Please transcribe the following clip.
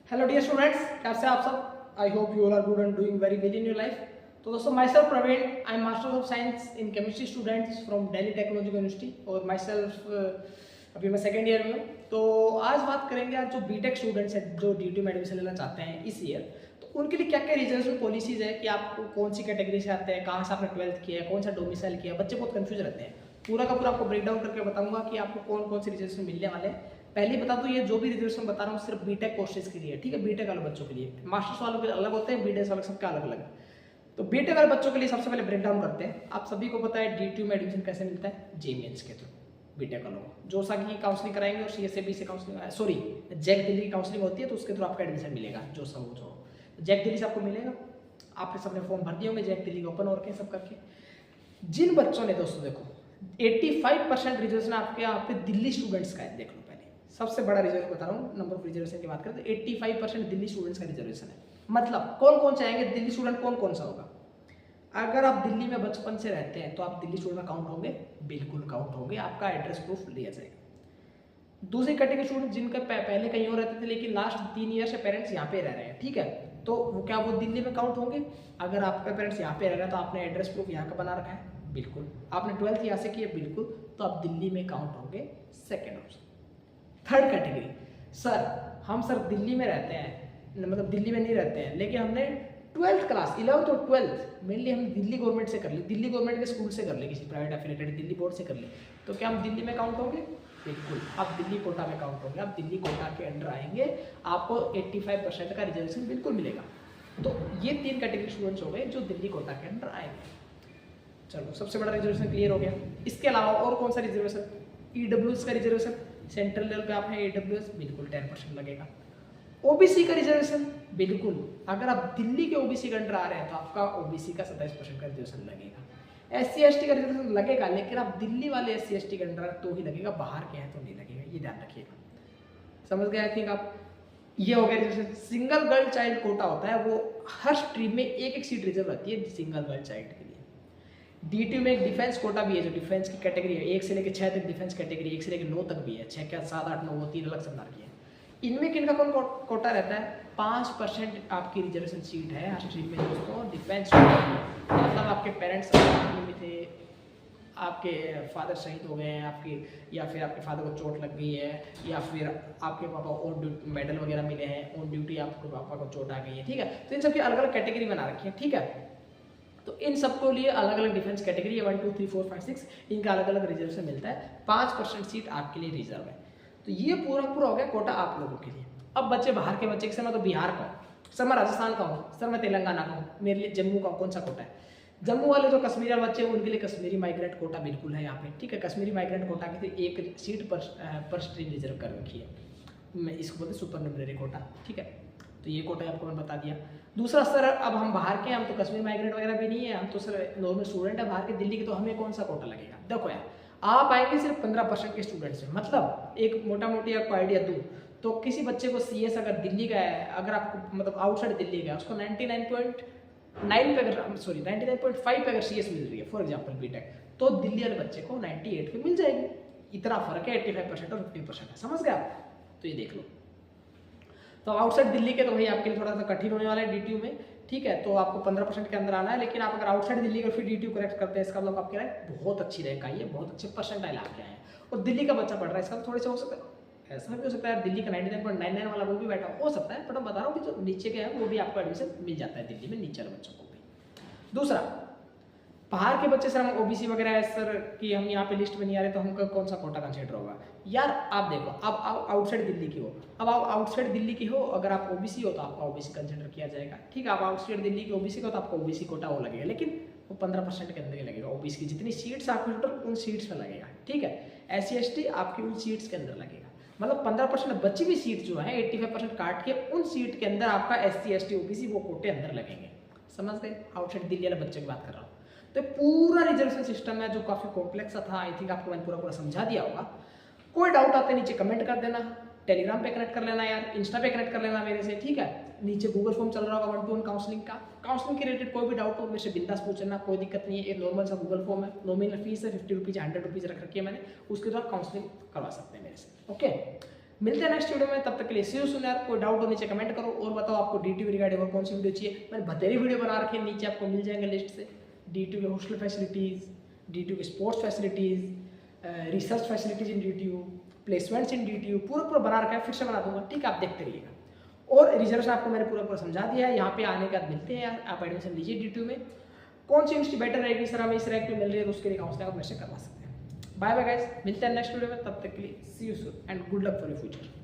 Hello dear students, कैसे आप सब। I hope you all are good and doing very well in your life. तो दोस्तों, myself Praveen, I am master of science in chemistry students from Delhi Technological University और my self अभी मैं second year में हूँ। तो आज बात करेंगे आज जो बीटेक स्टूडेंट्स हैं जो ड्यूटी में एडमिशन लेना चाहते हैं इस ईयर, तो उनके लिए क्या क्या रिजर्वेशन पॉलिसीज है कि आपको कौन सी कैटेगरी से आते हैं, कहाँ से आपने 12th किया है, कौन सा डोमिसाइल किया है। बच्चे बहुत कन्फ्यूज रहते हैं। पूरा का पूरा आपको ब्रेक डाउन करके बताऊंगा कि आपको कौन कौन से रिजर्वेशन मिलने वाले हैं। पहले बता दूं, ये जो भी रिजर्वेशन बता रहा हूँ सिर्फ बीटेक कोर्सेज के लिए, ठीक है। बीटेक वाले बच्चों के लिए, मास्टर्स वालों के अलग होते हैं, बीटेक वाले सबके अलग अलग। तो बीटेक वाले बच्चों के लिए सबसे पहले ब्रेक डाउन करते हैं। आप सभी को पता है DTU में एडमिशन कैसे मिलता है, जेईई के थ्रू। बीटेक वालों को जो सा की काउंसलिंग कराएंगे और CSAB से काउंसलिंग, सॉरी जैक दिल्ली की काउंसलिंग होती है, तो उसके थ्रू आपका एडमिशन मिलेगा। जो सब जो जैक दिल्ली से आपको मिलेगा, आपने सबने फॉर्म भर दिए होंगे जैक दिल्ली के ओपन और के सब करके। जिन बच्चों ने, दोस्तों देखो 85% रिजर्वेशन आपके यहाँ पे दिल्ली स्टूडेंट्स का है। देख लो, पहले सबसे बड़ा रिजर्वेशन बता रहा हूँ, नंबर ऑफ रिजर्वेशन की बात करें तो 85% दिल्ली स्टूडेंट्स का रिजर्वेशन है। मतलब कौन कौन से आएंगे दिल्ली स्टूडेंट, कौन कौन सा होगा। अगर आप दिल्ली में बचपन से रहते हैं तो आप दिल्ली स्टूडेंट में काउंट होंगे, बिल्कुल काउंट होंगे, आपका एड्रेस प्रूफ लिया जाएगा। दूसरी कैटेगरी स्टूडेंट जिनका पहले कहीं और रहते थे लेकिन लास्ट 3 ईयर से पेरेंट्स यहाँ पे रह रहे हैं, ठीक है, तो वो क्या वो दिल्ली में काउंट होंगे। अगर आपका पेरेंट्स यहाँ पे रह रहे हैं तो आपने एड्रेस प्रूफ यहाँ का बना रखा है, बिल्कुल। आपने 12th यहाँ से किया, बिल्कुल, तो आप दिल्ली में काउंट होंगे। Second option. Third category, sir हम सर दिल्ली में रहते हैं, मतलब दिल्ली में नहीं रहते हैं लेकिन हमने 12th क्लास 11th और 12th मेनली हम दिल्ली गवर्नमेंट से कर ली, दिल्ली गवर्नमेंट के स्कूल से कर ले, किसी प्राइवेट एफिलेटेड दिल्ली बोर्ड से कर ले, तो क्या हम दिल्ली में काउंट होंगे, बिल्कुल आप दिल्ली कोटा में काउंट होंगे। आप दिल्ली कोटा के अंडर आएंगे, आपको 85% का रिजर्वेशन बिल्कुल मिलेगा। तो ये 3 कैटेगरी स्टूडेंट्स हो गए जो दिल्ली कोटा के अंडर आएंगे। चलो, सबसे बड़ा रिजर्वेशन क्लियर हो गया। इसके अलावा और कौन सा रिजर्वेशन, EWS का रिजर्वेशन, सेंट्रल लेवल पे आप हैं EWS, बिल्कुल 10% लगेगा। OBC का रिजर्वेशन, बिल्कुल अगर आप दिल्ली के OBC के अंडर आ रहे हैं तो आपका OBC का 27% का रिजर्वेशन लगेगा। SC/ST का रिजर्वेशन लगेगा, लेकिन आप दिल्ली वाले SC/ST के अंडर तो ही लगेगा, बाहर के हैं तो नहीं लगेगा, ये ध्यान रखिएगा। समझ गए आई थिंक आप। ये हो गया reservation. Single girl child quota होता है, वो हर स्ट्रीम में एक सीट रिजर्व रहती है सिंगल गर्ल चाइल्ड के लिए। DTU में एक डिफेंस कोटा भी है, जो डिफेंस की कैटेगरी है, 1 से लेकर 6 तक डिफेंस कैटेगरी, 1 से लेकर 9 तक भी है, 6 क्या 7 8 9 वो 3 अलग सरदार की है। इनमें किनका कौन कोटा रहता है, 5% आपकी रिजर्वेशन सीट है हर स्ट्रीम में दोस्तों, डिफेंस कोटा। मतलब आपके पेरेंट्स आर्मी में थे, आपके फादर शहीद हो गए हैं आपके, या फिर आपके फादर को चोट लग गई है, या फिर आपके पापा ऑन मेडल वगैरह मिले हैं, ऑन ड्यूटी आपके पापा को चोट आ गई है, ठीक है। तो इन सबकी अलग अलग कैटेगरी बना रखी है, ठीक है। तो इन सबको लिए अलग अलग डिफेंस कैटेगरी 1 2 3 4 5 6 इनका अलग अलग रिजर्वेशन मिलता है। 5% सीट आपके लिए रिजर्व है। तो ये पूरा पूरा हो गया कोटा आप लोगों के लिए। अब बच्चे बाहर के बच्चे, मैं तो बिहार का हूँ, सर मैं राजस्थान का हूँ, सर मैं तेलंगाना का हूँ, मेरे लिए जम्मू का कौन सा कोटा है। जम्मू वाले जो कश्मीरी वाले बच्चे हैं उनके लिए कश्मीरी माइग्रेंट कोटा बिल्कुल है यहाँ पे, ठीक है। कश्मीरी माइग्रेंट कोटा की 1 सीट पर स्ट्रीम रिजर्व कर रखी है, मैं इसको बोलते सुपर न्यूमरी कोटा, ठीक है। तो ये कोटा आपको मैं बता दिया। दूसरा, सर अब हम बाहर के, हम तो कश्मीर माइग्रेंट वगैरह भी नहीं है, हम तो सर नॉर्मल स्टूडेंट है बाहर के दिल्ली के, तो हमें कौन सा कोटा लगेगा। देखो यार, आप आएंगे सिर्फ 15% के स्टूडेंट्स हैं, मतलब एक मोटा मोटी आपको आइडिया दूँ तो किसी बच्चे को CS अगर दिल्ली का है, अगर आपको मतलब आउटसाइड दिल्ली का है, उसको 99.9 पे अगर, सॉरी 99.5 पे अगर CS मिल रही है फॉर एग्जाम्पल बीटेक, तो दिल्ली वाले बच्चे को 98 पे मिल जाएगी। इतना फर्क है 85% और 50% है, समझ गए आप। तो ये देख लो। तो आउटसाइड दिल्ली के तो भाई आपके लिए थोड़ा सा कठिन होने वाला है DTU में, ठीक है। तो आपको 15% के अंदर आना है, लेकिन आप अगर आउटसाइड दिल्ली का फिर DTU करेक्ट करते हैं, इसका मतलब आपके रैंक बहुत अच्छी रैंक आई है, बहुत अच्छे परसेंटाइल आपके आए हैं, और दिल्ली का बच्चा पढ़ रहा है, इसका तो थोड़े से हो सकता है, ऐसा भी हो सकता है दिल्ली का 99.99 वाला वो भी बैठा हो सकता है, बट मैं बता रहा हूँ कि जो नीचे के हैं वो भी आपको एडमिशन मिल जाता है दिल्ली में, नीचे वाले बच्चों को भी। दूसरा, बाहर के बच्चे, सर हम OBC वगैरह है सर कि हम यहाँ पे लिस्ट में नहीं आ रहे, तो हमका कौन सा कोटा कंसिडर होगा। यार आप देखो, अब आप आउटसाइड दिल्ली की हो, अब आप आउटसाइड दिल्ली की हो, अगर आप OBC हो तो आपका OBC कंसिडर किया जाएगा, ठीक है। आप आउटसाइड दिल्ली के OBC को तो आपको OBC कोटा वो लगेगा, लेकिन वो 15% के अंदर ही लगेगा। OBC की जितनी सीट्स आपकी टोटल उन सीट्स में लगेगा, ठीक है। SC/ST आपकी उन सीट्स के अंदर लगेगा, मतलब 15% बची हुई सीट जो है 85% काट के उन सीट के अंदर आपका SC/ST OBC वो कोटे अंदर लगेंगे, समझ गए। आउटसाइड दिल्ली वाले बच्चे की बात कर रहा हूँ। तो पूरा रिजर्वेशन सिस्टम है जो काफ़ी कॉम्प्लेक्स था, आई थिंक आपको मैंने पूरा पूरा समझा दिया होगा। कोई डाउट आते नीचे कमेंट कर देना, टेलीग्राम पे कनेक्ट कर लेना यार, इंस्टा पे कनेक्ट कर लेना मेरे से, ठीक है। नीचे गूगल फॉर्म चल रहा होगा 1-to-1 काउंसलिंग का, काउंसलिंग के रिलेटेड कोई भी डाउट हो मेरे से बिंदास पूछ लेना, कोई दिक्कत नहीं है। एक नॉर्मल सा गूगल फॉर्म है, नॉमिनल फीस है 50 रुपीज़ 100 रुपीज़ रख रखी है मैंने, उसके द्वारा काउंसलिंग करवा सकते हैं मेरे से, ओके। मिलते हैं नेक्स्ट वीडियो में, तब तक के लिए सी यू सून यार। कोई डाउट हो नीचे कमेंट करो और बताओ आपको DTU रिगार्डिंग और कौन सी वीडियो चाहिए। मैंने बतेरी वीडियो बना रखी है, नीचे आपको मिल जाएंगे लिस्ट से। DTU के हॉस्टल फैसिलिटीज़, DTU के स्पोर्ट्स फैसिलिटीज़, रिसर्च फैसिलिटीज़ इन DTU, प्लेसमेंट्स इन DTU, पूरा बना रखा है, फिर से बना दूंगा, ठीक है, आप देखते रहिएगा। और रिजर्वेशन आपको मैंने पूरा समझा दिया है। यहाँ पे आने के बाद मिलते हैं यार, आप एडमिशन लीजिए DTU में। कौन सी यूनिवर्सिटी बेटर रहेगी सर, हमें इस रैंक पे मिल रही है, तो उसके लिए काउंसलिंग आप मेरे से करवा सकते हैं। बाय बाय गाइस, मिलते हैं नेक्स्ट वीडियो में, तब तक के लिए see you soon and good luck for your future.